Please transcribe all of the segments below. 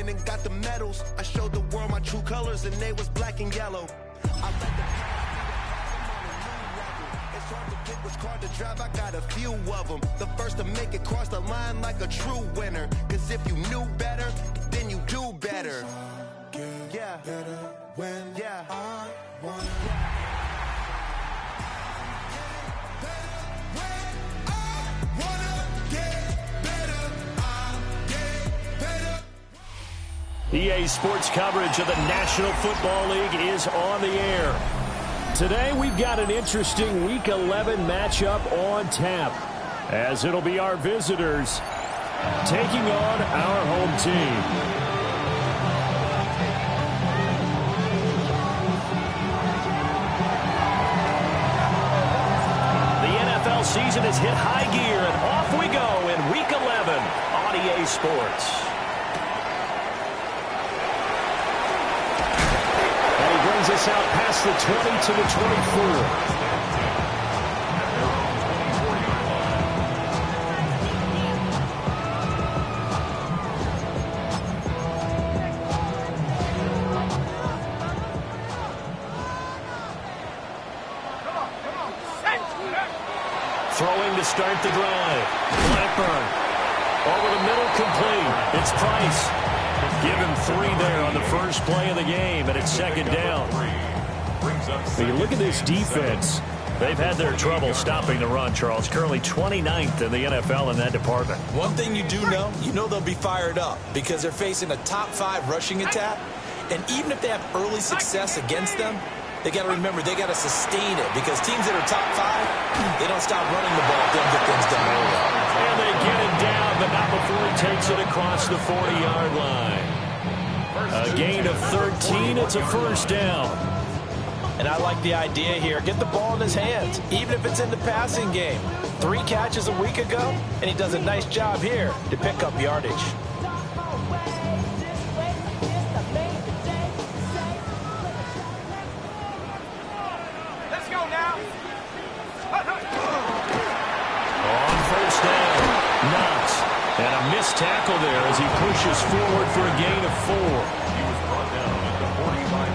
went and got the medals. I showed the world my true colors, and they was black and yellow. I let the it's hard to pick which car to drive, I got a few of them. The first to make it cross the line like a true winner. Cause if you knew better, then you do better. Yeah. Better when I want. EA Sports coverage of the National Football League is on the air. Today we've got an interesting Week 11 matchup on tap, as it'll be our visitors taking on our home team. The NFL season has hit high gear, and off we go in Week 11 on EA Sports. Us out past the 20 to the 24. Throwing to start the drive. Blackburn. Over the middle, complete. It's Price. Give him 3 there on the first play of the game, and it's second down. When you look at this defense, they've had their trouble stopping the run, Charles. Currently 29th in the NFL in that department. One thing you do know, they'll be fired up because they're facing a top 5 rushing attack. And even if they have early success against them, they got to remember they got to sustain it because teams that are top 5, they don't stop running the ball if they don't get things done early. And they get it down, but not before he takes it across the 40-yard line. A gain of 13. It's a first down. And I like the idea here. Get the ball in his hands, even if it's in the passing game. 3 catches a week ago, and he does a nice job here to pick up yardage. Let's go now. On first down, Knox. And a missed tackle there as he pushes forward for a gain of 4.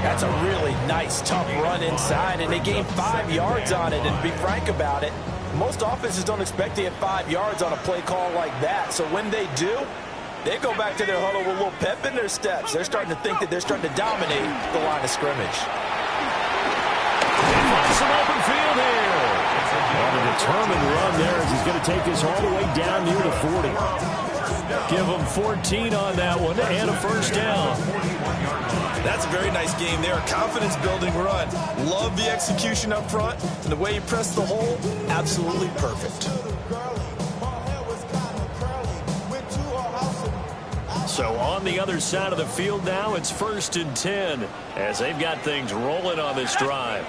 That's a really nice, tough run inside, and they gained 5 yards on it. And to be frank about it, most offenses don't expect to get 5 yards on a play call like that. So when they do, they go back to their huddle with a little pep in their steps. They're starting to think that they're starting to dominate the line of scrimmage. Some open field here. On a determined run there as he's going to take this all the way down near the 40. Give him 14 on that one and a first down. That's a very nice game there. Confidence-building run. Love the execution up front. And the way he pressed the hole, absolutely perfect. So on the other side of the field now, it's 1st and 10 as they've got things rolling on this drive.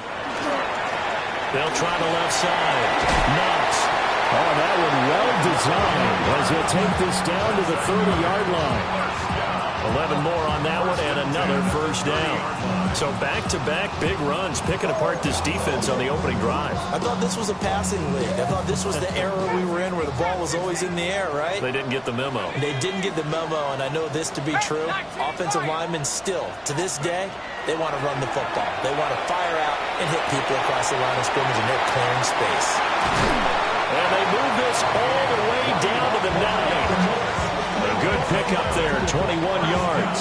They'll try the left side. Knox. Oh, that one well designed as he'll take this down to the 30-yard line. 11 more on that one and another first down. So back-to-back big runs picking apart this defense on the opening drive. I thought this was a passing league. I thought this was the era we were in where the ball was always in the air, right? They didn't get the memo. They didn't get the memo, and I know this to be true. Offensive linemen still, to this day, they want to run the football. They want to fire out and hit people across the line of scrimmage, and they're clearing space. And they move this all the way down to the 9. A good pickup there, 21 yards.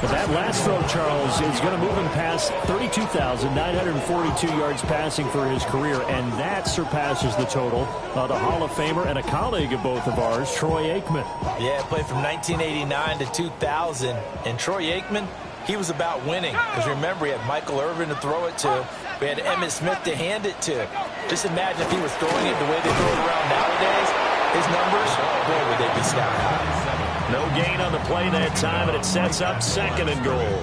But that last throw, Charles, is going to move him past 32,942 yards passing for his career, and that surpasses the total of the Hall of Famer and a colleague of both of ours, Troy Aikman. Yeah, played from 1989 to 2000, and Troy Aikman, he was about winning. Because remember, he had Michael Irvin to throw it to. We had Emmitt Smith to hand it to. Just imagine if he was throwing it the way they throw it around nowadays. His numbers, boy, would they be sky high. No gain on the play that time, and it sets up 2nd and goal.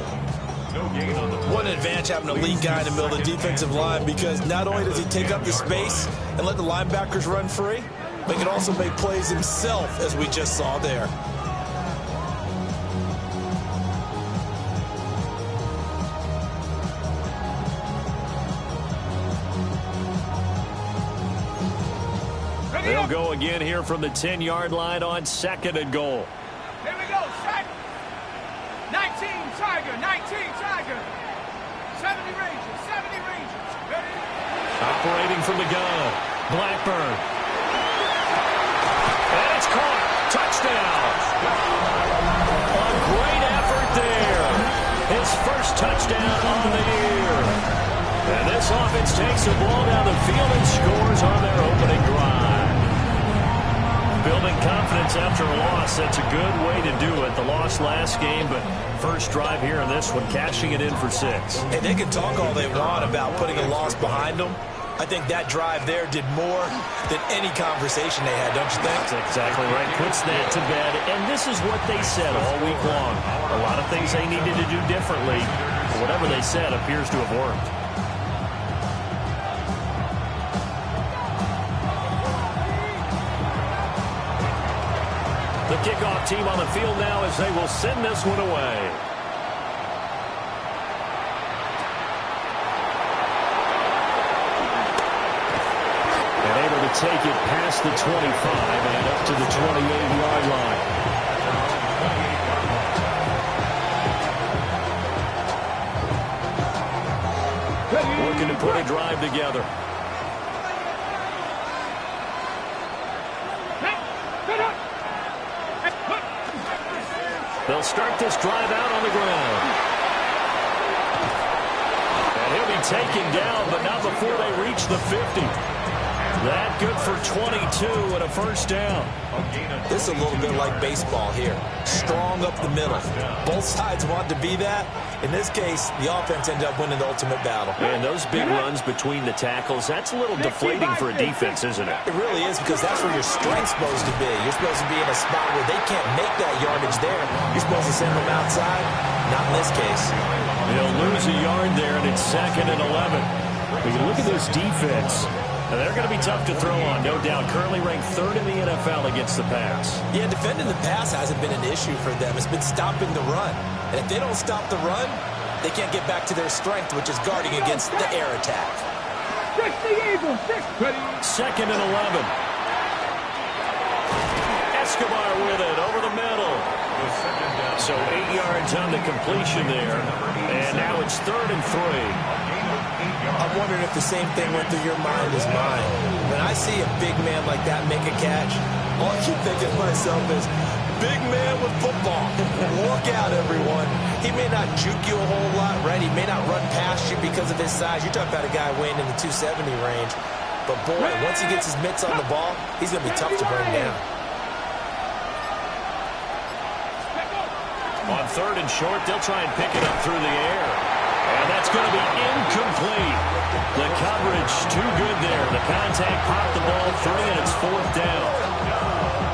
What an advantage having a lead guy in the middle of the defensive line, because not only does he take up the space and let the linebackers run free, but he can also make plays himself, as we just saw there. They'll go again here from the 10-yard line on 2nd and goal. Here we go, set. Tiger, 19, Tiger. 70 Rangers, 70 Rangers. Ready? Operating from the gun. Blackburn. And it's caught. Touchdown. A great effort there. His first touchdown on the year. And this offense takes the ball down the field and scores on their opening drive. Building confidence after a loss, that's a good way to do it. The loss last game, but first drive here in this one, cashing it in for 6. And they can talk all they want about putting a loss behind them. I think that drive there did more than any conversation they had, don't you think? That's exactly right. Puts that to bed. And this is what they said all week long. A lot of things they needed to do differently. But whatever they said appears to have worked. The kickoff team on the field now as they will send this one away. And able to take it past the 25 and up to the 28-yard line. Looking to put a drive together. They'll start this drive out on the ground. And he'll be taken down, but not before they reach the 50. That good for 22 and a first down. This is a little bit like baseball here. Strong up the middle. Both sides want to be that. In this case, the offense ended up winning the ultimate battle. And those big runs between the tackles, that's a little deflating for a defense, isn't it? It really is, because that's where your strength's supposed to be. You're supposed to be in a spot where they can't make that yardage there. You're supposed to send them outside. Not in this case. They'll lose a yard there, and it's 2nd and 11. But you look at this defense. Now, they're going to be tough to throw on, no doubt. Currently ranked 3rd in the NFL against the pass. Yeah, defending the pass hasn't been an issue for them. It's been stopping the run. And if they don't stop the run, they can't get back to their strength, which is guarding against the air attack. 2nd and 11. Escobar with it over the middle. So 8 yards on the completion there. And now it's 3rd and 3. I'm wondering if the same thing went through your mind as mine. When I see a big man like that make a catch, all I keep thinking to myself is, big man with football. Look out, everyone. He may not juke you a whole lot, right? He may not run past you because of his size. You're talking about a guy weighing in the 270 range. But, boy, once he gets his mitts on the ball, he's going to be tough to bring down. On 3rd and short, they'll try and pick it up through the air. And that's going to be incomplete. The coverage too good there. The contact popped the ball free, and it's 4th down.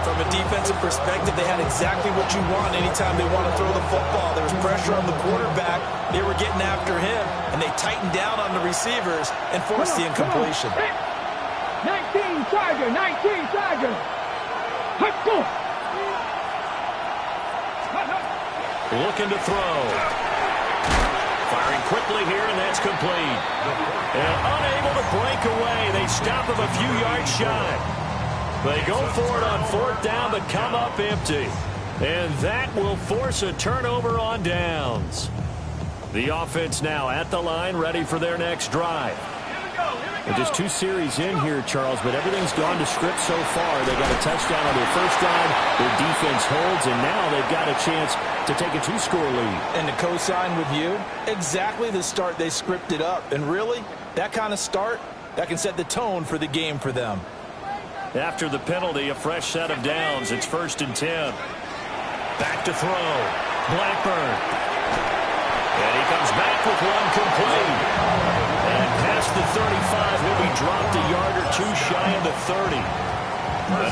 From a defensive perspective, they had exactly what you want anytime they want to throw the football. There was pressure on the quarterback. They were getting after him, and they tightened down on the receivers and forced the incompletion. 19 Tiger, 19 Tiger. Let's go. Looking to throw. Firing quickly here, and that's complete. And unable to break away. They stop him a few yards shy. They go for it on 4th down, but come up empty. And that will force a turnover on downs. The offense now at the line, ready for their next drive. Well, just 2 series in here, Charles, but everything's gone to script so far. They got a touchdown on their first drive. Their defense holds, and now they've got a chance to take a 2-score lead. And to co-sign with you, exactly the start they scripted up. And really, that kind of start, that can set the tone for the game for them. After the penalty, a fresh set of downs. It's 1st and 10. Back to throw. Blackburn. And he comes back with one complete. And past the 35, he'll be dropped a yard or 2 shy of the 30. A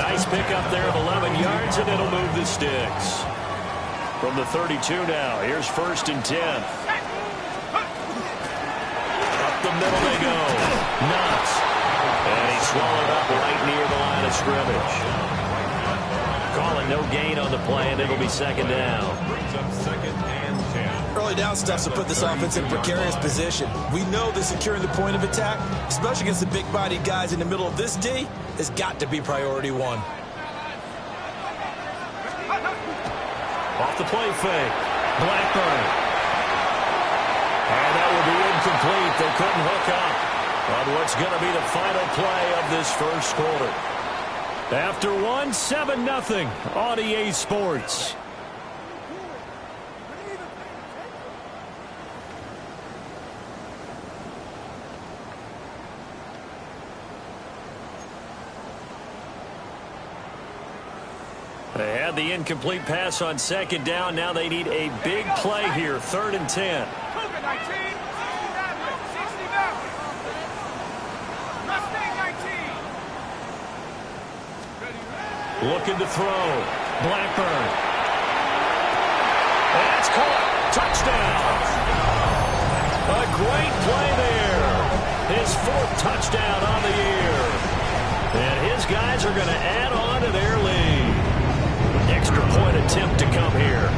nice pickup there of 11 yards, and it'll move the sticks. From the 32 now, here's 1st and 10. Up the middle they go. Knox. And he's swallowed up right near the line of scrimmage. Calling no gain on the play, and it'll be 2nd down. Brings up 2nd and 10. Early down stuff to put this offense in a precarious position. We know that securing the point of attack, especially against the big-bodied guys in the middle of this D, has got to be priority 1. Off the play fake. Blackburn. And that will be incomplete. They couldn't hook up on what's going to be the final play of this first quarter. After one, 7-0 on EA Sports. They had the incomplete pass on second down. Now they need a big play here, 3rd and 10. Looking to throw. Blackburn. That's caught. Touchdown. A great play there. His 4th touchdown on the year. And his guys are going to add on to their lead. Extra point attempt to come here.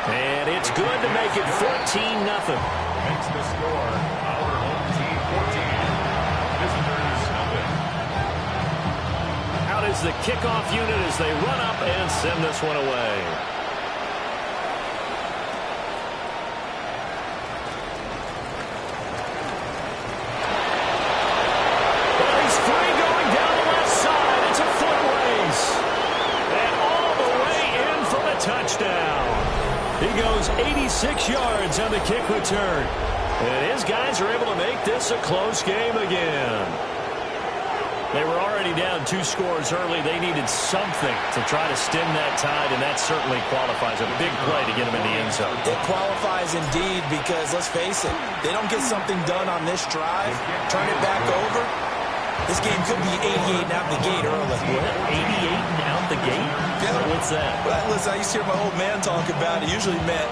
And it's good to make it 14-0. Makes the score our home team 14. Visitors nothing. Out is the kickoff unit as they run up and send this one away. Touchdown. He goes 86 yards on the kick return. And his guys are able to make this a close game again. They were already down 2 scores early. They needed something to try to stem that tide, and that certainly qualifies. A big play to get them in the end zone. It qualifies indeed because, let's face it, they don't get something done on this drive, turn it back over. This game could be 88 and out the gate early. What? 88 and out the gate? Yeah. What's that? Well, listen, I used to hear my old man talk about it. Usually meant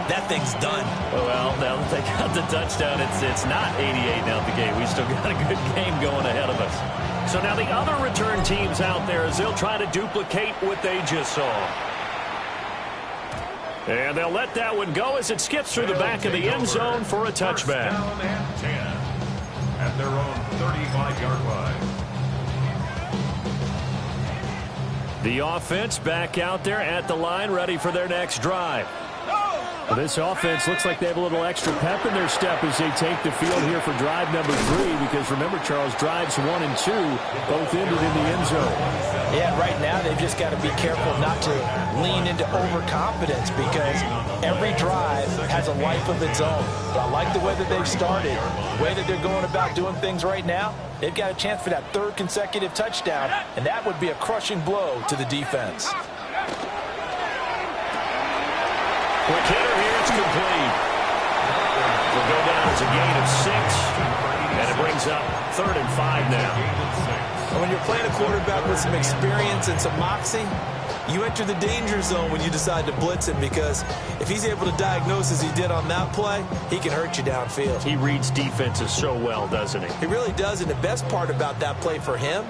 that thing's done. Well, now that they got the touchdown, it's not 88 and out the gate. We still got a good game going ahead of us. So now the other return teams out there as they'll try to duplicate what they just saw. And they'll let that one go as it skips through the back of the end zone for a touchback. First down and 10 at their own 35-yard line. The offense back out there at the line, ready for their next drive. Well, this offense looks like they have a little extra pep in their step as they take the field here for drive number 3, because remember, Charles, drives 1 and 2 both ended in the end zone. Yeah, right now they've just got to be careful not to lean into overconfidence, because every drive has a life of its own. But I like the way that they've started, the way that they're going about doing things right now. They've got a chance for that 3rd consecutive touchdown, and that would be a crushing blow to the defense. Quick hitter here, it's complete. Will go down as a gain of 6, and it brings up 3rd and 5 now. And when you're playing a quarterback with some experience and some moxie, you enter the danger zone when you decide to blitz him, because if he's able to diagnose as he did on that play, he can hurt you downfield. He reads defenses so well, doesn't he? He really does, and the best part about that play for him,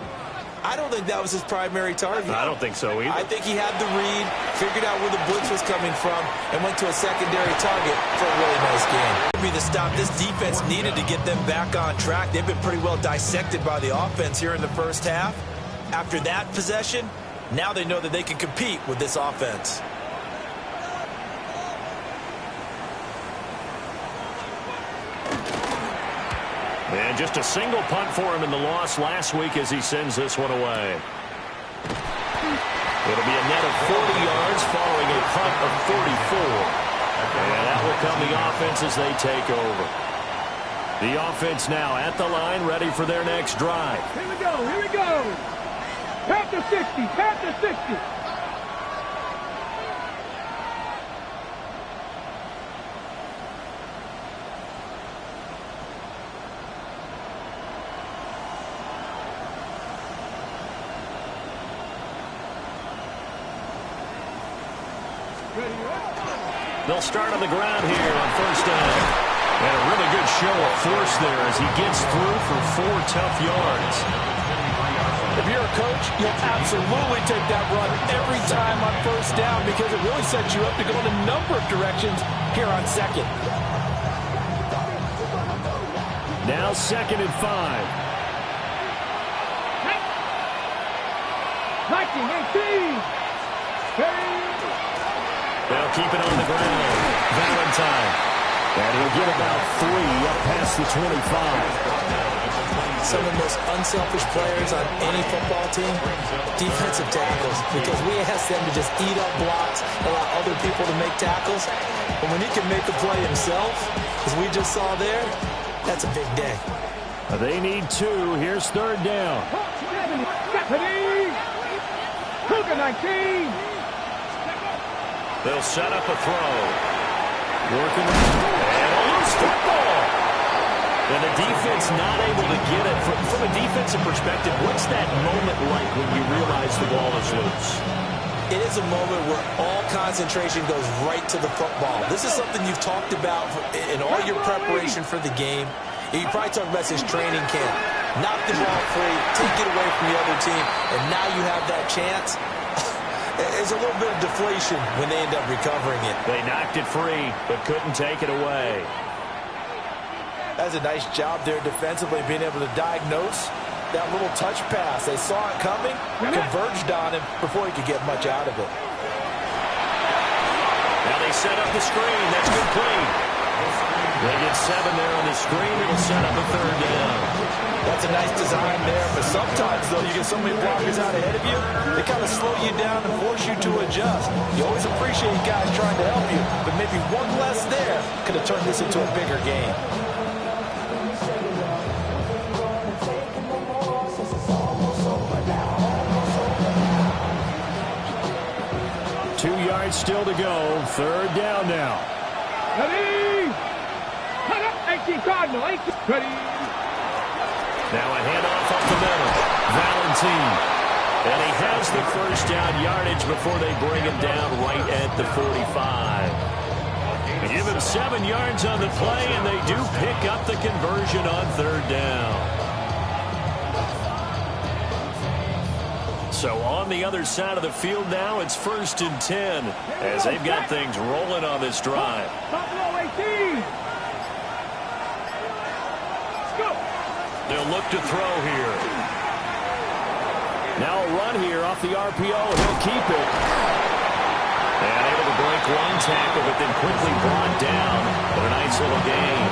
I don't think that was his primary target. I don't think so either. I think he had the read, figured out where the blitz was coming from, and went to a secondary target for a really nice game. It would be the stop this defense needed to get them back on track. They've been pretty well dissected by the offense here in the first half. After that possession, now they know that they can compete with this offense. And just a single punt for him in the loss last week as he sends this one away. It'll be a net of 40 yards following a punt of 44. And that will come the offense as they take over. The offense now at the line, ready for their next drive. Here we go, here we go. Panther 60, Panther 60. They'll start on the ground here on first down. And a really good show of force there as he gets through for 4 tough yards. If you're a coach, you'll absolutely take that run every time on first down, because it really sets you up to go in a number of directions here on second. Now 2nd and 5. 19-18. They'll keep it on the ground. Valentine. And he'll get about 3 up past the 25. Some of the most unselfish players on any football team, defensive tackles, because we ask them to just eat up blocks, allow other people to make tackles. But when he can make a play himself, as we just saw there, that's a big day. They need 2. Here's 3rd down. 19. They'll set up a throw. Working and a loose football. And the defense not able to get it. From a defensive perspective, what's that moment like when you realize the ball is loose? It is a moment where all concentration goes right to the football. This is something you've talked about in all your preparation for the game. You probably talked about since training camp. Knock the ball free, take it away from the other team, and now you have that chance. There's a little bit of deflation when they end up recovering it. They knocked it free, but couldn't take it away. That's a nice job there defensively, being able to diagnose that little touch pass. They saw it coming, converged on him before he could get much out of it. Now they set up the screen. That's complete. They get 7 there on the screen. It'll set up a 3rd down. That's a nice design there, but sometimes, though, you get so many blockers out ahead of you, they kind of slow you down and force you to adjust. You always appreciate guys trying to help you, but maybe one less there could have turned this into a bigger game. Still to go. 3rd down now. Ready? 18 Cardinal. 18. Ready? Now a handoff up the middle. Valentine. And he has the 1st down yardage before they bring him down right at the 45. Give him 7 yards on the play, and they do pick up the conversion on 3rd down. So on the other side of the field now, it's 1st and 10 as they've got things rolling on this drive. Buffalo 18. Let's go. They'll look to throw here. Now a run here off the RPO. He'll keep it. And able to break one tackle, but then quickly brought down. But a nice little gain.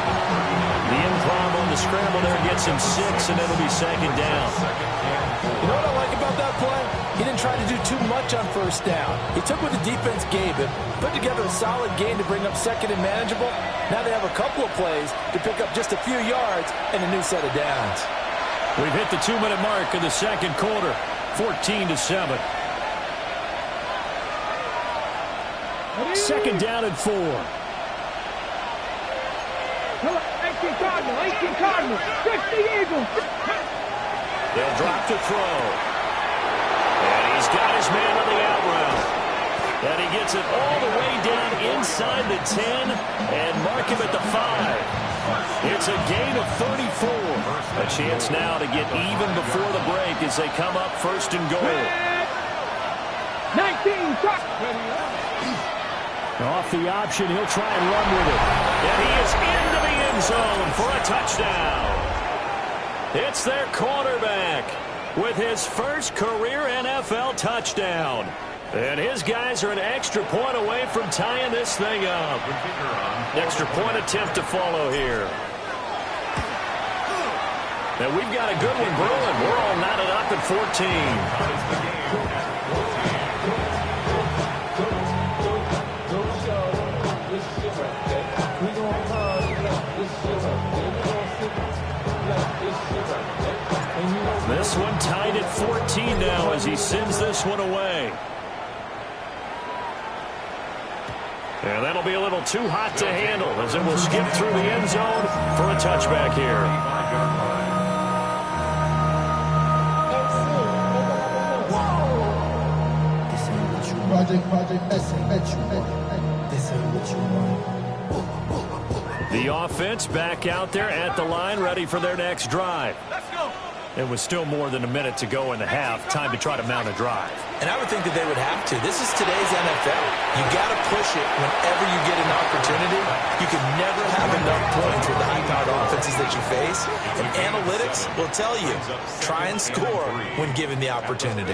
The improv on the scramble there gets him 6, and it'll be 2nd down. You know what I like about that play? He didn't try to do too much on 1st down. He took what the defense gave him, put together a solid game to bring up 2nd and manageable. Now they have a couple of plays to pick up just a few yards and a new set of downs. We've hit the 2-minute mark in the 2nd quarter, 14-7. 2nd down and 4. 18 Cardinal. 18 Cardinal. 60 Eagles. They'll drop to throw. And he's got his man on the out route. And he gets it all the way down inside the 10 and mark him at the 5. It's a gain of 34. A chance now to get even before the break as they come up 1st and goal. 19. Off the option, he'll try and run with it. And he is into the end zone for a touchdown. It's their quarterback with his 1st career NFL touchdown. And his guys are an extra point away from tying this thing up. Extra point attempt to follow here. And we've got a good one brewing. We're all knotted up at 14. This one tied at 14 now as he sends this one away. And that'll be a little too hot to handle as it will skip through the end zone for a touchback here. The offense back out there at the line, ready for their next drive. Let's go. It was still more than a minute to go in the half. Time to try to mount a drive. And I would think that they would have to. This is today's NFL. You got to push it whenever you get an opportunity. You can never have enough points with the high-powered offense defenses that you face, and analytics will tell you, try and score when given the opportunity.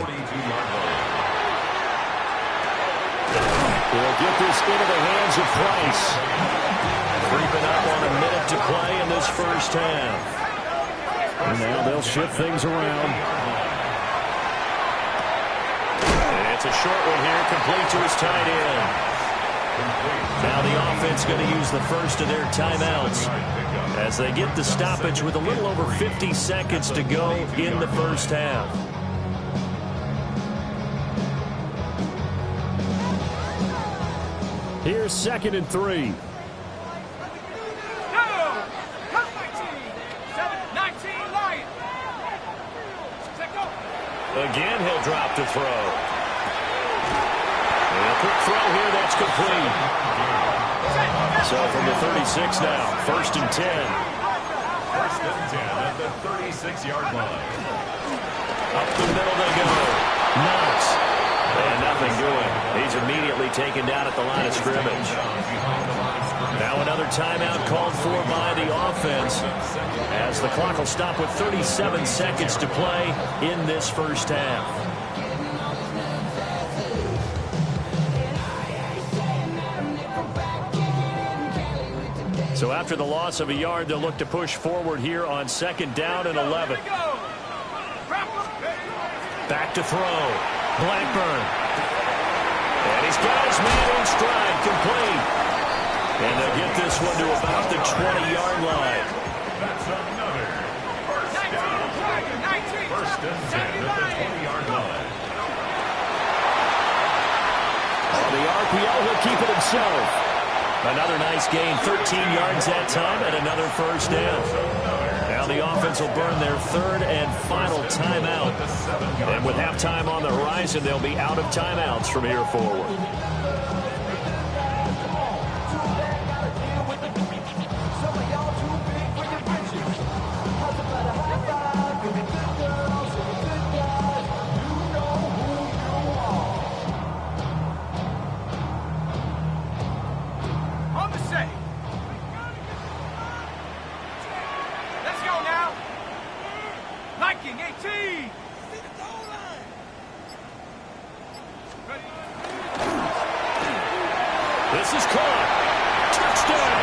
We'll get this into the hands of Price. Creeping up on a minute to play in this first half. And now they'll shift things around. And it's a short one here, complete to his tight end. Now the offense going to use the first of their timeouts as they get the stoppage with a little over 50 seconds to go in the first half. Here's 2nd and 3. Again, he'll drop to throw. And a quick throw here, that's complete. So from the 36 now, 1st and 10. 1st and 10 at the 36-yard line. Up the middle they go. Knox. And nothing doing. He's immediately taken down at the line of scrimmage. Now another timeout called for by the offense as the clock will stop with 37 seconds to play in this first half. So after the loss of a yard, they'll look to push forward here on 2nd down and 11. Back to throw. Blackburn. And he's got his man in stride, complete. And they'll get this one to about the 20-yard line. That's another first down. 1st and 10 at the 20-yard line. On the RPO, he'll keep it himself. Another nice gain, 13 yards that time, and another first down. Now the offense will burn their 3rd and final timeout. And with halftime on the horizon, they'll be out of timeouts from here forward. This is caught. Touchdown.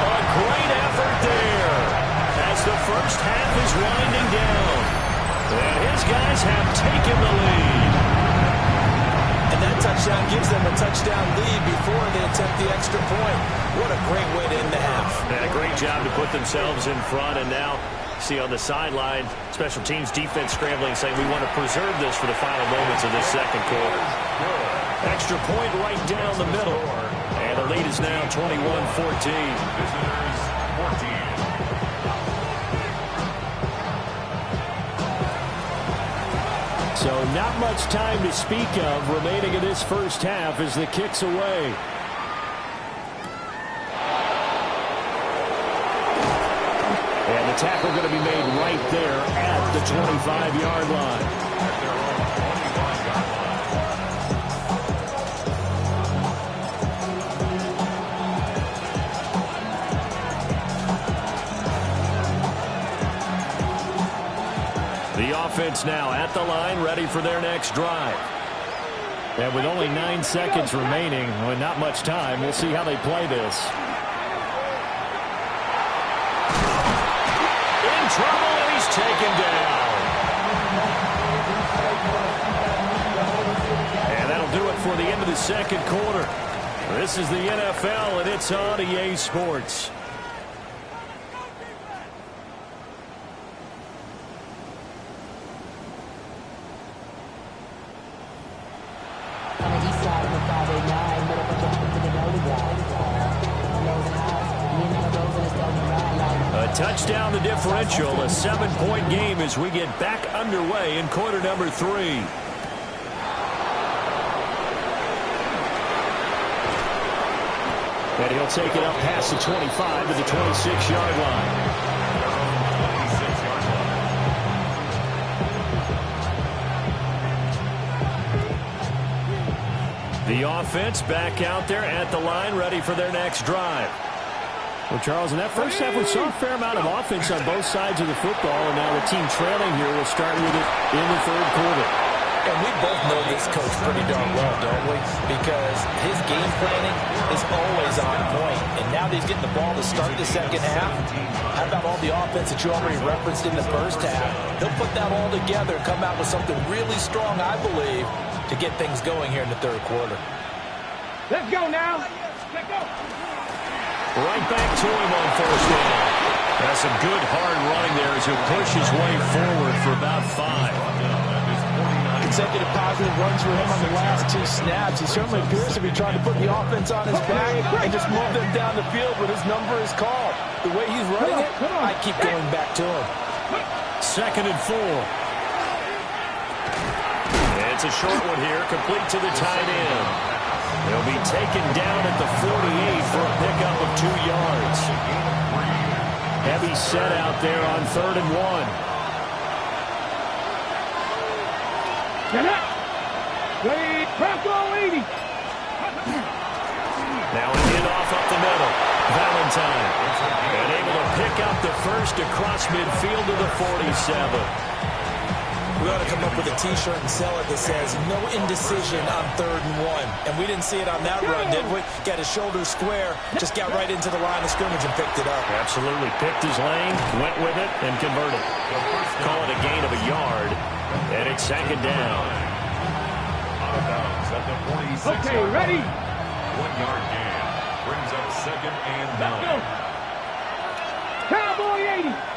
A great effort there as the first half is winding down. And his guys have taken the lead. And that touchdown gives them a touchdown lead before they attempt the extra point. What a great way to end the half. And a great job to put themselves in front. And now, see on the sideline, special teams defense scrambling, saying we want to preserve this for the final moments of this second quarter. Extra point right down the middle. And the lead is now 21-14. Visitors 14. So not much time to speak of remaining in this first half as the kick's away. And the tackle going to be made right there at the 25-yard line. The offense now at the line, ready for their next drive. And with only 9 seconds remaining, with not much time, we'll see how they play this. In trouble, and he's taken down. And that'll do it for the end of the second quarter. This is the NFL, and it's on EA Sports. Touchdown the differential, a 7-point game as we get back underway in quarter number 3. And he'll take it up past the 25 to the 26-yard line. The offense back out there at the line, ready for their next drive. Well, Charles, in that first half, we saw a fair amount of offense on both sides of the football, and now the team trailing here will start with it in the third quarter. And we both know this coach pretty darn well, don't we? Because his game planning is always on point. And now that he's getting the ball to start the second half, how about all the offense that you already referenced in the first half? He'll put that all together and come out with something really strong, I believe, to get things going here in the third quarter. Let's go now. Let's go. Right back to him on first down. That's some good hard running there as he'll push his way forward for about 5. Consecutive positive runs for him on the last 2 snaps. He certainly appears to be trying to put the offense on his back and just move them down the field when his number is called. The way he's running it, I keep going back to him. 2nd and 4. It's a short one here, complete to the tight end. He'll be taken down at the 48 for a pickup of 2 yards. Heavy set out there on 3rd and 1. Get up. Ready, Bronco 80. Now a handoff up the middle. Valentine. And able to pick up the first across midfield to the 47. We ought to come up with a T-shirt and sell it that says, no indecision on 3rd and 1. And we didn't see it on that run, did we? Got his shoulders square, just got right into the line of scrimmage and picked it up. Absolutely. Picked his lane, went with it, and converted. Call it a gain of a yard, and it's 2nd down. Out of bounds at the 46. Okay, ready. 1-yard gain. Brings up 2nd and 9. Cowboy 80.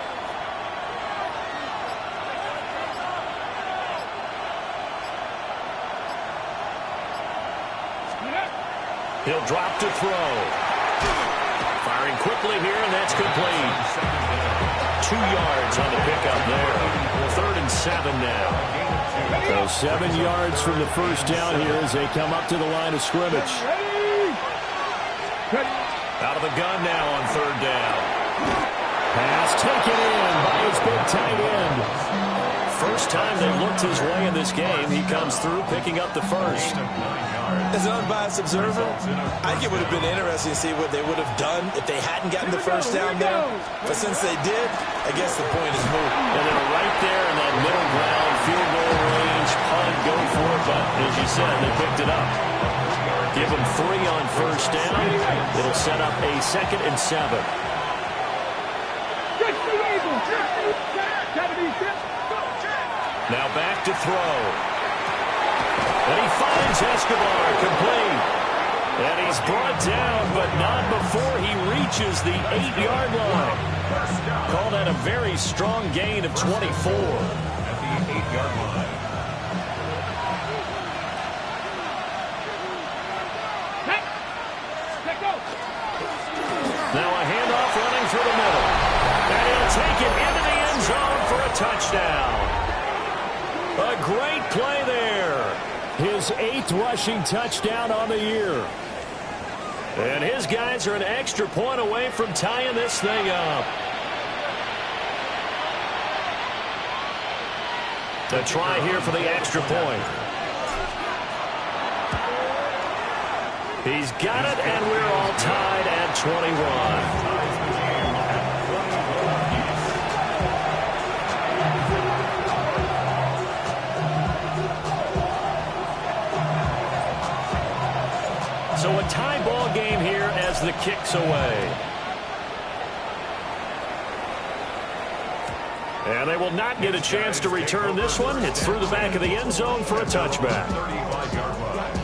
He'll drop to throw. Firing quickly here, and that's complete. 2 yards on the pickup there. 3rd and 7 now. So 7 yards from the first down here as they come up to the line of scrimmage. Out of the gun now on 3rd down. Pass taken in by his big tight end. First time they've looked his way in this game, he comes through picking up the first. As an unbiased observer, I think it would have been interesting to see what they would have done if they hadn't gotten the first down there. But since they did, I guess the point is moot. And they're right there in that middle ground, field goal range, punt, go for it. But as you said, they picked it up. Give them 3 on first down. It'll set up a 2nd and 7. Now back to throw. And he finds Escobar complete. And he's brought down, but not before he reaches the 8-yard line. Call that a very strong gain of 24. At the 8-yard line. Now a handoff running through the middle. And he'll take it into the end zone for a touchdown. A great play there. His 8th rushing touchdown on the year. And his guys are an extra point away from tying this thing up. The try here for the extra point. He's got it, and we're all tied at 21. So a tie ball game here as the kick's away. And they will not get a chance to return this one. It's through the back of the end zone for a touchback. 35-yard line.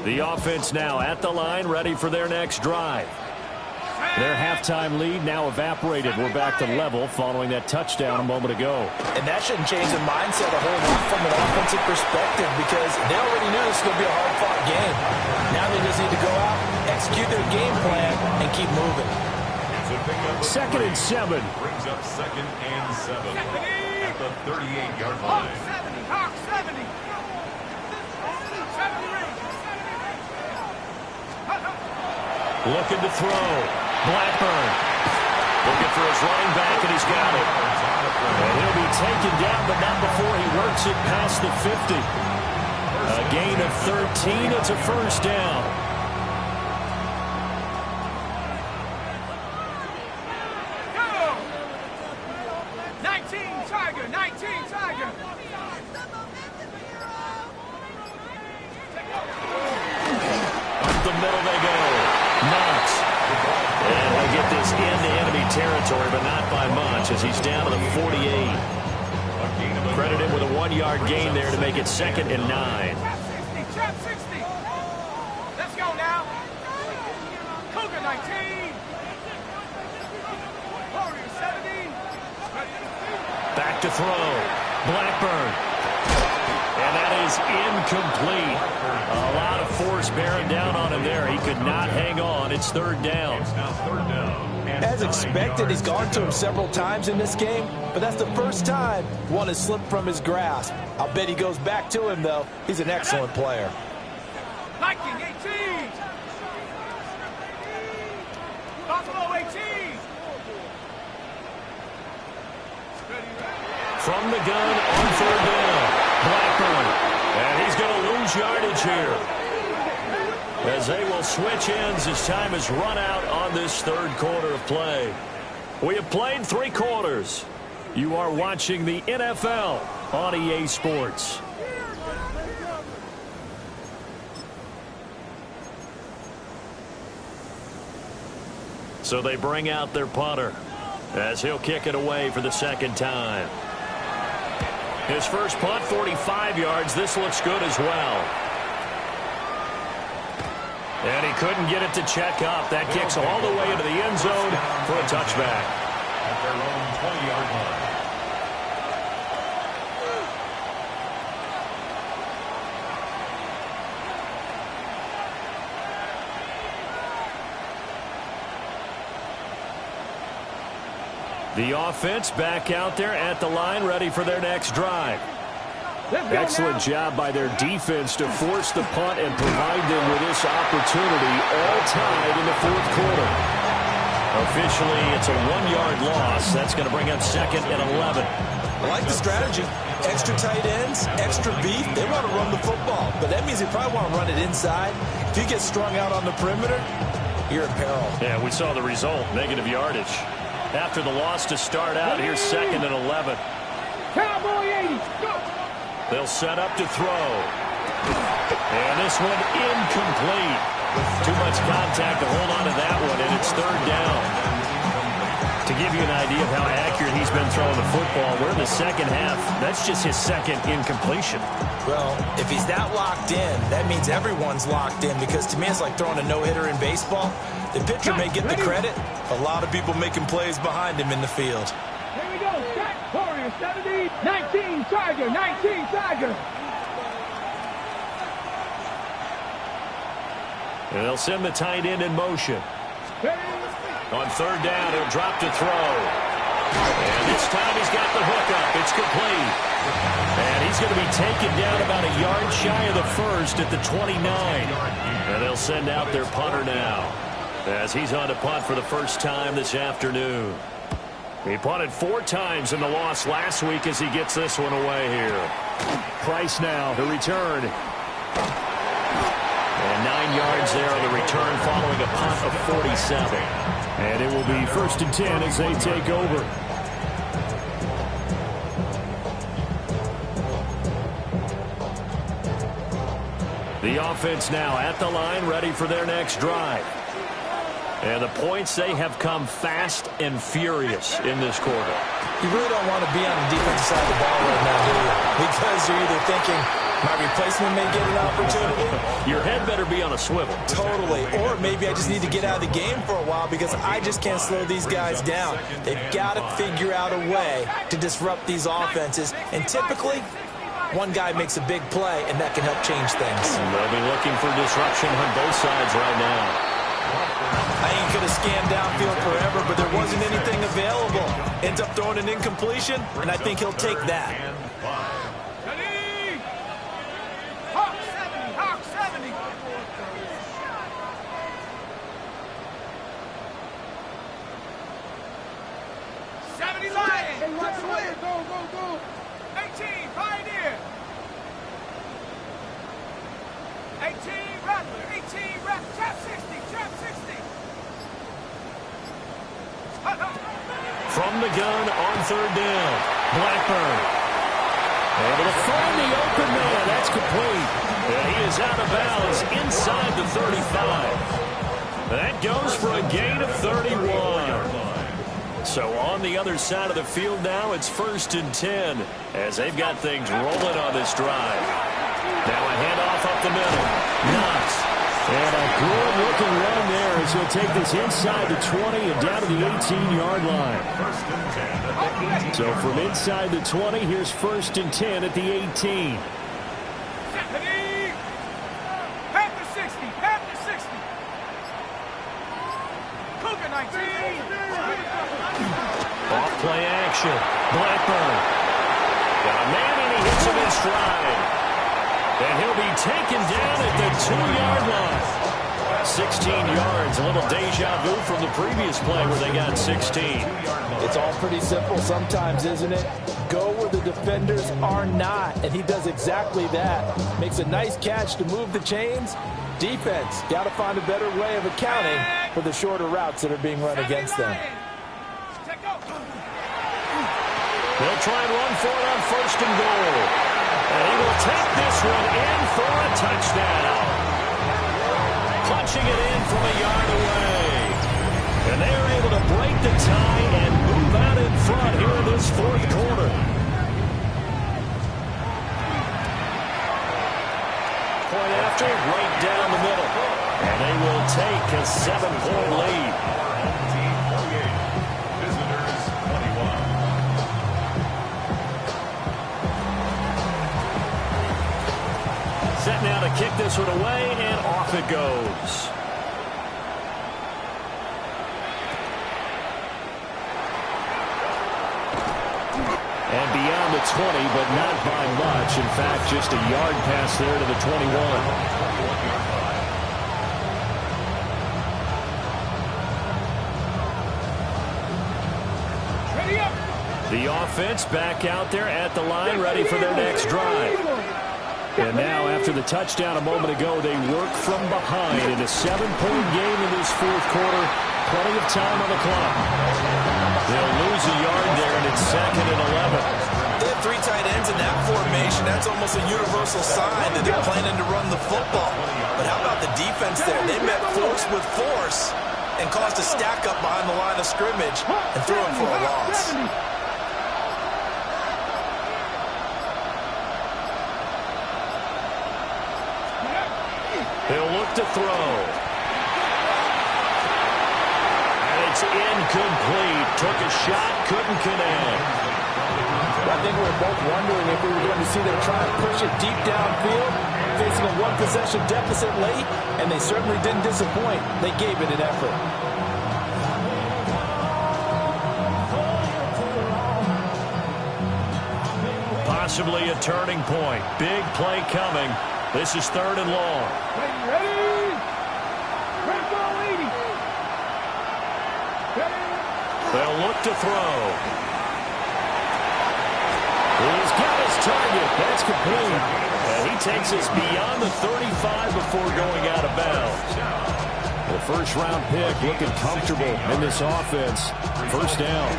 The offense now at the line, ready for their next drive. Their halftime lead now evaporated. We're back to level following that touchdown a moment ago. And that shouldn't change the mindset a whole lot from an offensive perspective because they already knew this was going to be a hard-fought game. Now they just need to go out, execute their game plan, and keep moving. 2nd and 7. Brings up 2nd and 7 at the 38-yard line. Hawk 70. 70 Looking to throw. Blackburn. Looking for his running back, and he's got it. And he'll be taken down, but not before he works it past the 50. A gain of 13. It's a first down. Go! 19 Tiger, 19 Tiger. Up the middle they go. Knox. And he'll get this into enemy territory, but not by much, as he's down to the 48. Credit him with a 1-yard gain there to make it 2nd and 9. Trap 60. Let's go now. Cougar 19. Warrior 70. Back to throw. Blackburn. And that is incomplete. A lot of force bearing down on him there. He could not hang on. It's 3rd down. As expected, he's gone to him several times in this game, but that's the first time one has slipped from his grasp. I'll bet he goes back to him, though. He's an excellent player. Viking 18. Buffalo 18. From the gun on 3rd down. Blackburn. And he's going to lose yardage here, as they will switch ends as time has run out on this 3rd quarter of play. We have played 3 quarters. You are watching the NFL on EA Sports. So they bring out their punter, as he'll kick it away for the 2nd time. His first punt, 45 yards. This looks good as well. And he couldn't get it to check up. That kicks all the way into the end zone for a touchback. At their own 20-yard line. The offense back out there at the line, ready for their next drive. Excellent job by their defense to force the punt and provide them with this opportunity, all tied in the 4th quarter. Officially, it's a 1-yard loss. That's going to bring up 2nd and 11. I like the strategy. Extra tight ends, extra beef. They want to run the football, but that means they probably want to run it inside. If you get strung out on the perimeter, you're in peril. Yeah, we saw the result, negative yardage. After the loss to start out, here's 2nd and 11. Cowboy 80. Go. They'll set up to throw. And this one incomplete. Too much contact to hold on to that one, and it's 3rd down. To give you an idea of how accurate he's been throwing the football, we're in the 2nd half. That's just his 2nd incompletion. Well, if he's that locked in, that means everyone's locked in, because to me it's like throwing a no-hitter in baseball. The pitcher may get the credit. A lot of people making plays behind him in the field. Here we go. Warrior 70. 19 Tiger. 19 Tiger. And they'll send the tight end in motion. On 3rd down, he'll drop to throw. And this time he's got the hook up. It's complete. And he's going to be taken down about a yard shy of the 1st at the 29. And they'll send out their punter now, as he's on to punt for the first time this afternoon. He punted 4 times in the loss last week as he gets this one away here. Price now to return. And 9 yards there on the return following a punt of 47. And it will be 1st and 10 as they take over. The offense now at the line, ready for their next drive. And the points, they have come fast and furious in this quarter. You really don't want to be on the defensive side of the ball right now, do you? Because you're either thinking, my replacement may get an opportunity. Your head better be on a swivel. Totally. Or maybe I just need to get out of the game for a while because I just can't slow these guys down. They've got to figure out a way to disrupt these offenses. And typically, one guy makes a big play, and that can help change things. And they'll be looking for disruption on both sides right now. I ain't going to scan downfield forever, but there wasn't anything available. Ends up throwing an incompletion, and I think he'll take that. Ready? Hawk 70. Hawk 70. from the gun on third down. Blackburn able to find the open man. That's complete. And he is out of bounds inside the 35. That goes for a gain of 31. So on the other side of the field now, it's 1st and 10 as they've got things rolling on this drive. Now a handoff up the middle. Knox. And a good-looking run there as he'll take this inside the 20 and down to the 18-yard line. So from inside the 20, here's 1st and 10 at the 18. Off play action. Blackburn. Got a man and he hits him in stride. And he'll be taken down at the 2-yard line. 16 yards. A little deja vu from the previous play where they got 16. It's all pretty simple sometimes, isn't it? Go where the defenders are not. And he does exactly that. Makes a nice catch to move the chains. Defense, got to find a better way of accounting for the shorter routes that are being run against them. They'll try and run for it on 1st and goal. And he will take this one in for a touchdown. Punching it in from a yard away. And they are able to break the tie and move out in front here in this 4th quarter. Point after, right down the middle. And they will take a 7-point lead. Visitors 21. Set now to kick this one away, and off it goes. And beyond the 20, but not by much. In fact, just a yard pass there to the 21. The offense back out there at the line, ready for their next drive. And now, after the touchdown a moment ago, they work from behind in a 7-point game in this 4th quarter. Plenty of time on the clock. They'll lose a yard there, and it's 2nd and 11. They have 3 tight ends in that formation. That's almost a universal sign that they're planning to run the football. But how about the defense there? They met force with force and caused a stack up behind the line of scrimmage and threw it for a loss. They'll look to throw. And it's incomplete. Took a shot, couldn't connect. I think we were both wondering if we were going to see them try and push it deep downfield, facing a 1-possession deficit late, and they certainly didn't disappoint. They gave it an effort. Possibly a turning point. Big play coming. This is 3rd and long. Ready? They'll look to throw. He's got his target. That's complete. And he takes us beyond the 35 before going out of bounds. The 1st-round pick looking comfortable in this offense. 1st down.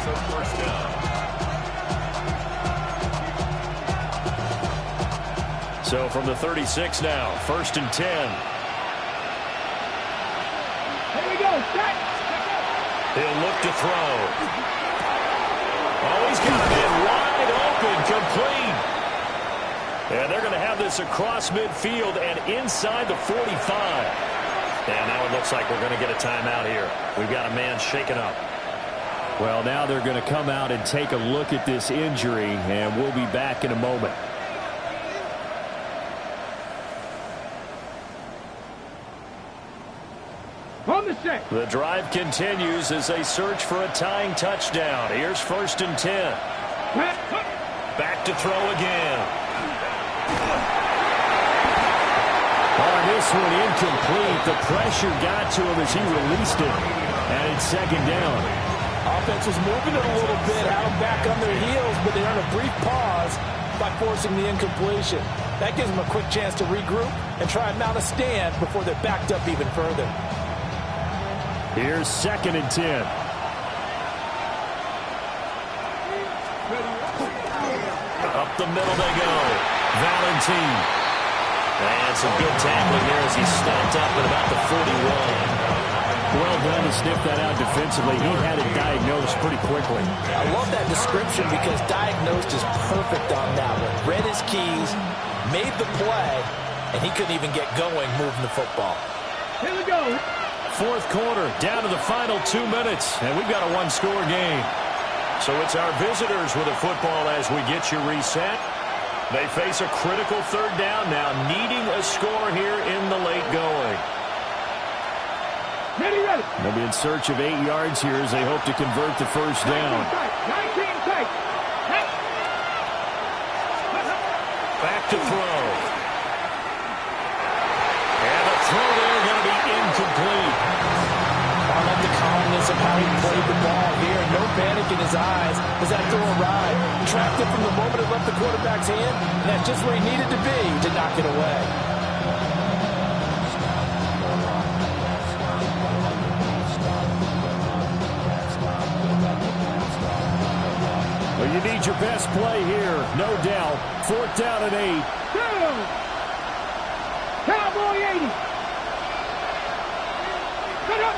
So from the 36 now, 1st and 10. Here we go. Set. He'll look to throw. Oh, he's got it wide open, complete. And they're going to have this across midfield and inside the 45. And now it looks like we're going to get a timeout here. We've got a man shaken up. Well, now they're going to come out and take a look at this injury, and we'll be back in a moment. On the set. The drive continues as they search for a tying touchdown. Here's 1st and 10. Back to throw again. On this one, incomplete. The pressure got to him as he released it. And it's 2nd down. Offense was moving it a little bit, had them back on their heels, but they earned a brief pause by forcing the incompletion. That gives them a quick chance to regroup and try and mount a stand before they're backed up even further. Here's 2nd and 10. Up the middle they go. Valentine. And some good tackling there as he stopped up at about the 41. Well done to sniff that out defensively. He had it diagnosed pretty quickly. I love that description because diagnosed is perfect on that one. Read his keys, made the play, and he couldn't even get going moving the football. Here we go. Fourth quarter, down to the final 2 minutes, and we've got a one-score game. So it's our visitors with the football as we get you reset. They face a critical third down now, needing a score here in the late going. Ready. They'll be in search of 8 yards here as they hope to convert the first down. 19 tight. Back to throw. And the throw there going to be incomplete. I love the calmness of how he played the ball here. No panic in his eyes as that throw arrived. Tracked it from the moment it left the quarterback's hand, and that's just where he needed to be to knock it away. Well, you need your best play here, no doubt. Fourth down and 8. Cowboy 80. Cut up.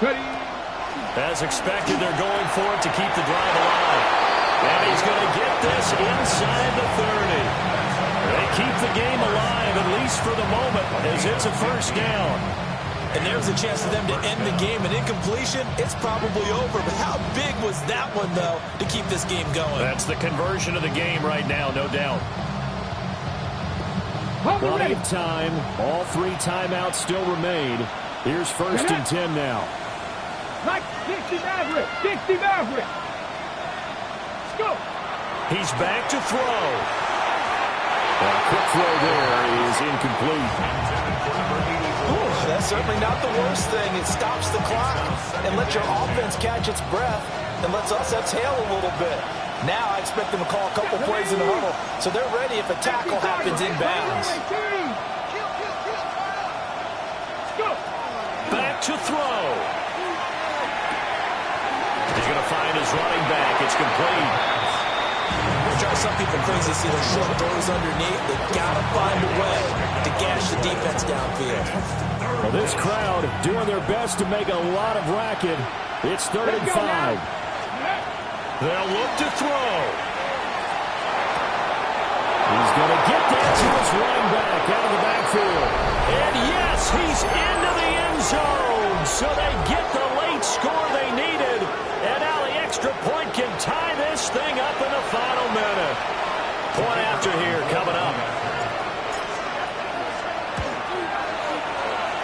Ready. As expected, they're going for it to keep the drive alive. And he's going to get this inside the 30. They keep the game alive, at least for the moment, as it's a first down. And there's a chance for them to end the game. An incompletion, it's probably over. But how big was that one, though, to keep this game going? That's the conversion of the game right now, no doubt. Plenty of time. All 3 timeouts still remain. Here's first and 10 now. Like 60 Maverick. 60 Maverick. Let's go. He's back to throw. A quick throw there is incomplete. Ooh, that's certainly not the worst thing. It stops the clock and lets your offense catch its breath and lets us exhale a little bit. Now I expect them to call a couple plays in the huddle, so they're ready if a tackle happens inbounds. Back to throw. He's going to find his running back. It's complete. Which drives some people crazy to see those short throws underneath. They've got to find a way to gash the defense downfield. Well, this crowd doing their best to make a lot of racket. It's 3rd and 5. They'll look to throw. He's going to get that to his running back out of the backfield. And yes, he's into the end zone. So they get the late score they needed. And now the extra point can tie this thing up in the final minute. Point after here coming up.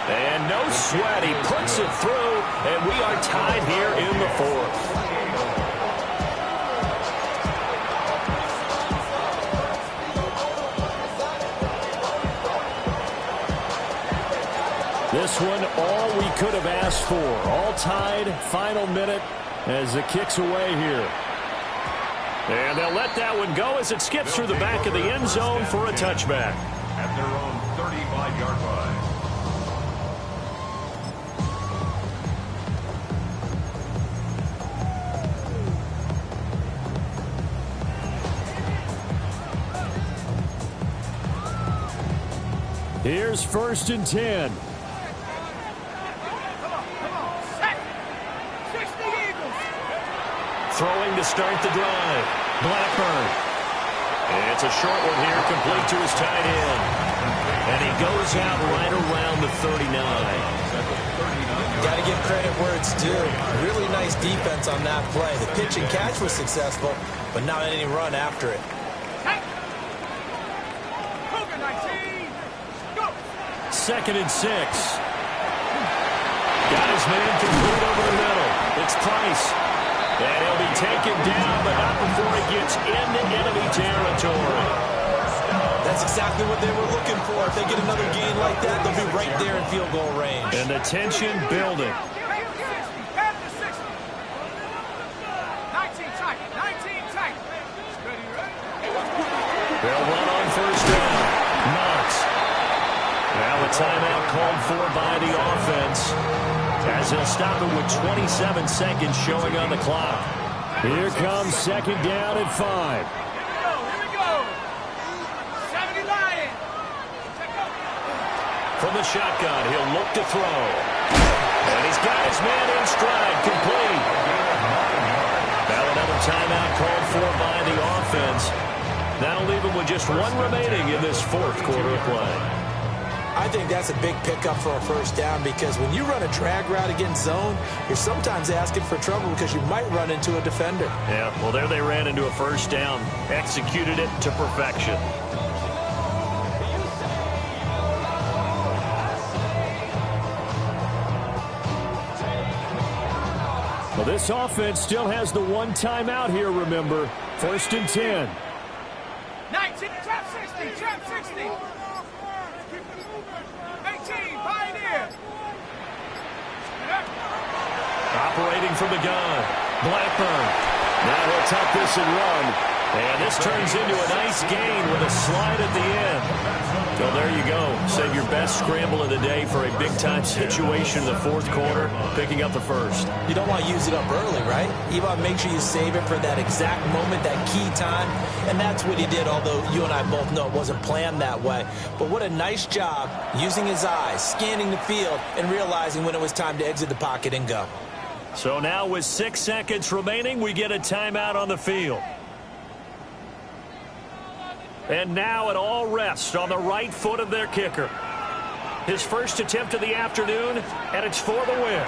And no sweat. He puts it through. And we are tied here in the 4th. This one, all we could have asked for. All tied, final minute as it kicks away here. And they'll let that one go as it skips through the back of the end zone for a touchback. At their own 35-yard line. Here's first and 10. Throwing to start the drive. Blackburn. It's a short one here, complete to his tight end. And he goes out right around the 39. Got to give credit where it's due. Really nice defense on that play. The pitch and catch was successful, but not any run after it. Second and 6. Got his man complete over the middle. It's Price. And he'll be taken down, but not before he gets into enemy territory. That's exactly what they were looking for. If they get another gain like that, they'll be right there in field goal range. And the tension building. 19 tight. 19 tight. They'll run on first down. Knox. Now a timeout called for by the offense, as he'll stop it with 27 seconds showing on the clock. Here comes second down and 5. Here we go. 70 Lions. From the shotgun, he'll look to throw. And he's got his man in stride, complete. Now another timeout called for by the offense. That'll leave him with just one remaining in this fourth quarter of play. I think that's a big pickup for a first down because when you run a drag route against zone, you're sometimes asking for trouble because you might run into a defender. Yeah, well, there they ran into a first down. Executed it to perfection. Well, this offense still has the one timeout here, remember. First and 10. 19, trap 60, trap 60. 18, Pioneer. Operating from the gun. Blackburn. Now he'll tuck this and run. And this turns into a nice gain with a slide at the end. So there you go. Save your best scramble of the day for a big-time situation in the fourth quarter, picking up the first. You don't want to use it up early, right? You want to make sure you save it for that exact moment, that key time. And that's what he did, although you and I both know it wasn't planned that way. But what a nice job using his eyes, scanning the field, and realizing when it was time to exit the pocket and go. So now with 6 seconds remaining, we get a timeout on the field. And now it all rests on the right foot of their kicker. His first attempt of the afternoon, and it's for the win.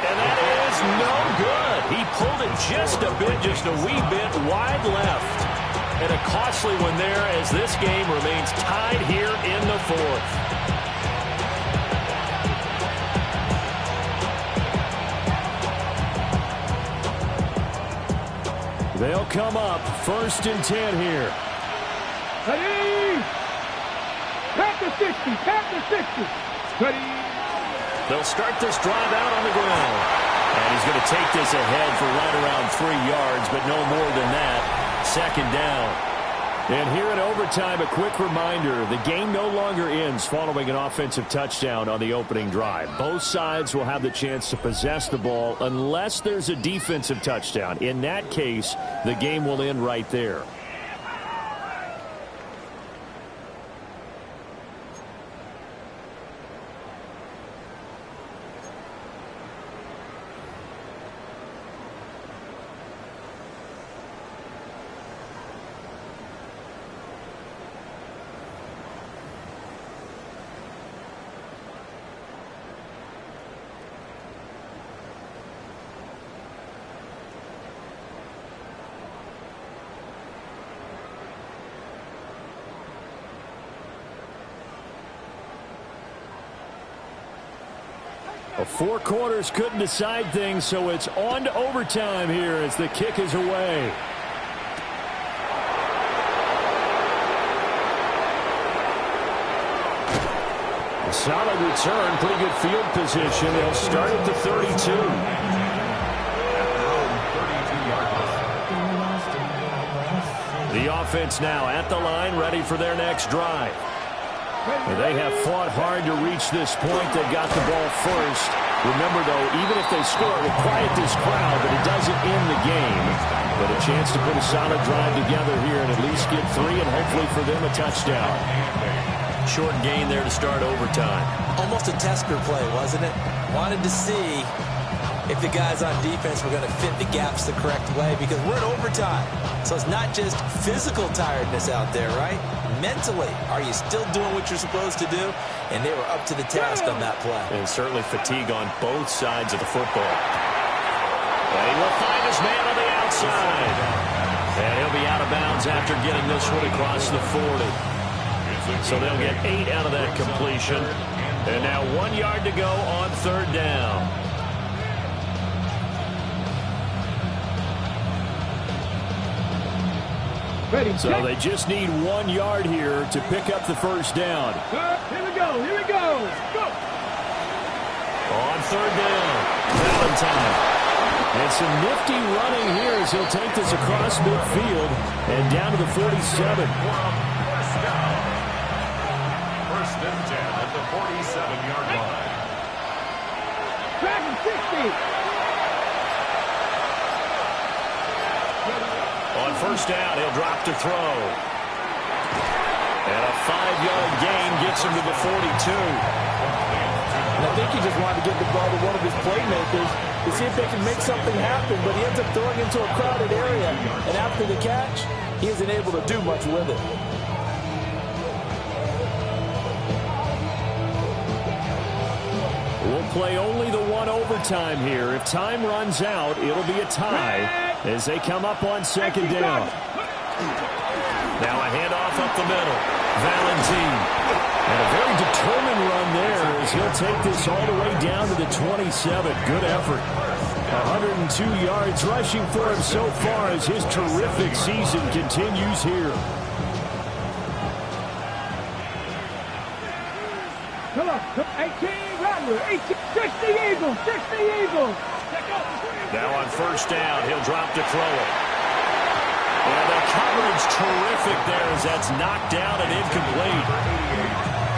And that is no good. He pulled it just a wee bit wide left. And a costly one there as this game remains tied here in the fourth. They'll come up first and 10 here. Ready? Tap the 60, tap the 60. Ready? They'll start this drive out on the ground. And he's going to take this ahead for right around 3 yards, but no more than that. Second down. And here in overtime, a quick reminder, the game no longer ends following an offensive touchdown on the opening drive. Both sides will have the chance to possess the ball unless there's a defensive touchdown. In that case, the game will end right there. Well, 4 quarters couldn't decide things, so it's on to overtime here as the kick is away. A solid return, pretty good field position. They'll start at the 32. The offense now at the line, ready for their next drive. They have fought hard to reach this point. They got the ball first. Remember, though, even if they score, it will quiet this crowd, but it doesn't end the game. But a chance to put a solid drive together here and at least get 3 and hopefully for them a touchdown. Short gain there to start overtime. Almost a tester play, wasn't it? Wanted to see if the guys on defense were going to fit the gaps the correct way because we're in overtime. So it's not just physical tiredness out there, right? Mentally, are you still doing what you're supposed to do? And they were up to the task on that play. And certainly fatigue on both sides of the football. And he will find his man on the outside. And he'll be out of bounds after getting this one across the 40. So they'll get 8 out of that completion. And now 1 yard to go on third down. Ready, So they just need 1 yard here to pick up the first down. Here we go, here we go. Go. On third down, Valentine. And some nifty running here as he'll take this across midfield and down to the 47. First and 10 at the 47-yard line. Dragon 60. first down, he'll drop to throw. And a 5-yard gain gets him to the 42. And I think he just wanted to get the ball to one of his playmakers to see if they can make something happen, but he ends up throwing into a crowded area. And after the catch, he isn't able to do much with it. We'll play only the one overtime here. If time runs out, it'll be a tie as they come up on second down. Now a handoff up the middle. Valentine. And a very determined run there as he'll take this all the way down to the 27. Good effort. 102 yards rushing for him so far as his terrific season continues here. Come on, 18, Rattler, 18, 60 Eagles, 60 Eagles. Now on first down, he'll drop to throw it. And the coverage terrific there as that's knocked down and incomplete.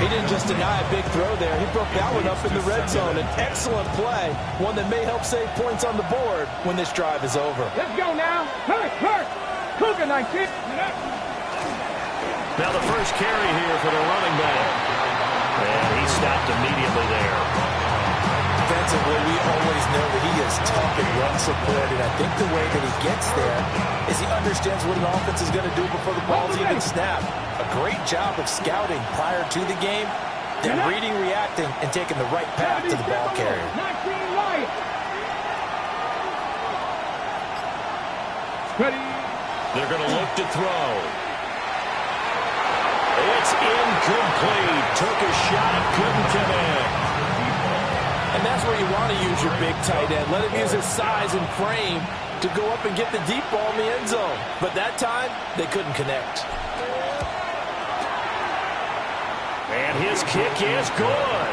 He didn't just deny a big throw there. He broke that one up in the red zone. An excellent play, one that may help save points on the board when this drive is over. Let's go now. Hurt. Cougar 19. Now the first carry here for the running back. And he stopped immediately there. Defensively, we always know that he is tough in run support, and I think the way that he gets there is he understands what an offense is going to do before the ball's even snapped. A great job of scouting prior to the game, then reading, reacting, and taking the right path to the ball carrier. They're going to look to throw. It's incomplete. Took a shot, couldn't connect. And that's where you want to use your big tight end. Let him use his size and frame to go up and get the deep ball in the end zone. But that time, they couldn't connect. And his kick is good.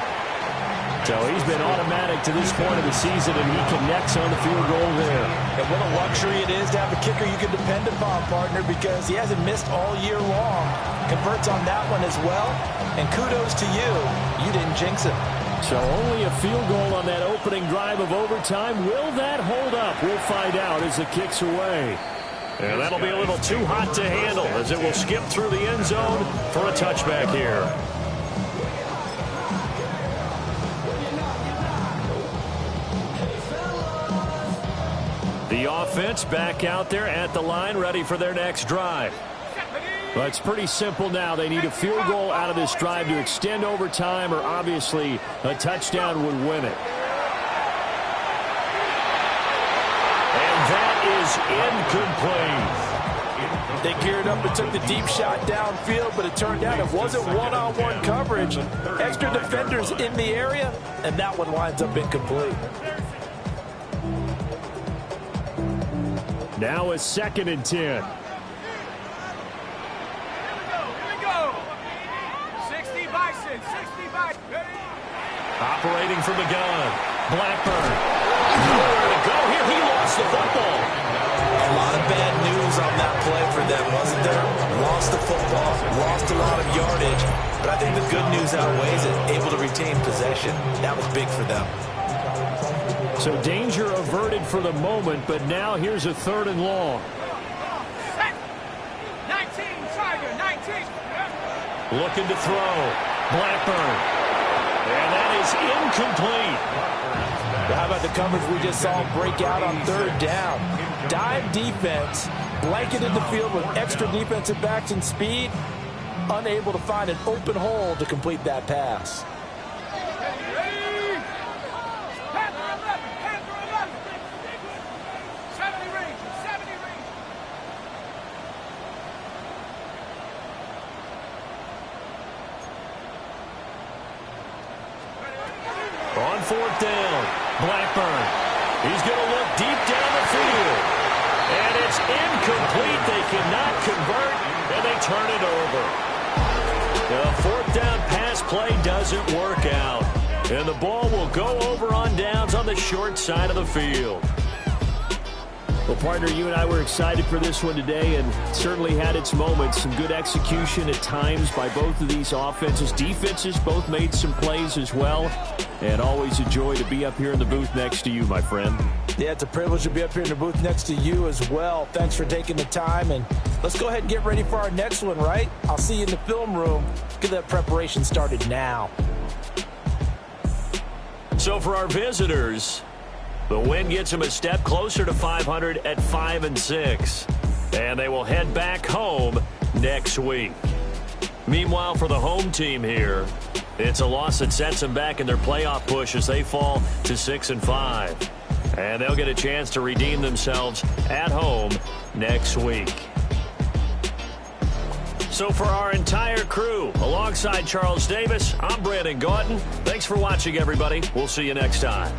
So he's been automatic to this point of the season, and he connects on the field goal there. And what a luxury it is to have a kicker you can depend upon, partner, because he hasn't missed all year long. Converts on that one as well. And kudos to you. You didn't jinx him. So only a field goal on that opening drive of overtime. Will that hold up? We'll find out as the kick's away. And that'll be a little too hot to handle as it will skip through the end zone for a touchback here. The offense back out there at the line, ready for their next drive. But it's pretty simple now. They need a field goal out of this drive to extend overtime, or obviously a touchdown would win it. And that is incomplete. They geared up and took the deep shot downfield, but it turned out it wasn't one-on-one coverage. Extra defenders in the area, and that one winds up incomplete. Now a 2nd and 10. Operating from the gun. Blackburn. Nowhere to go here. He lost the football. A lot of bad news on that play for them, wasn't there? Lost the football, lost a lot of yardage, but I think the good news outweighs it. Able to retain possession. That was big for them. So danger averted for the moment, but now here's a 3rd and long. 19, Tiger, 19. Looking to throw. Blackburn. And that is incomplete. How about the coverage we just saw break out on 3rd down? Dive defense, blanketed the field with extra defensive backs and speed, unable to find an open hole to complete that pass. On 4th down, Blackburn. He's going to look deep down the field. And it's incomplete. They cannot convert, and they turn it over. The 4th down pass play doesn't work out. And the ball will go over on downs on the short side of the field. Well, partner, you and I were excited for this one today and certainly had its moments. Some good execution at times by both of these offenses. Defenses both made some plays as well. And always a joy to be up here in the booth next to you, my friend. Yeah, it's a privilege to be up here in the booth next to you as well. Thanks for taking the time, and let's go ahead and get ready for our next one, right? I'll see you in the film room. Get that preparation started now. So for our visitors, the win gets them a step closer to 500 at 5-6. And they will head back home next week. Meanwhile, for the home team here, it's a loss that sets them back in their playoff push as they fall to 6-5. And they'll get a chance to redeem themselves at home next week. So for our entire crew, alongside Charles Davis, I'm Brandon Gauton. Thanks for watching, everybody. We'll see you next time.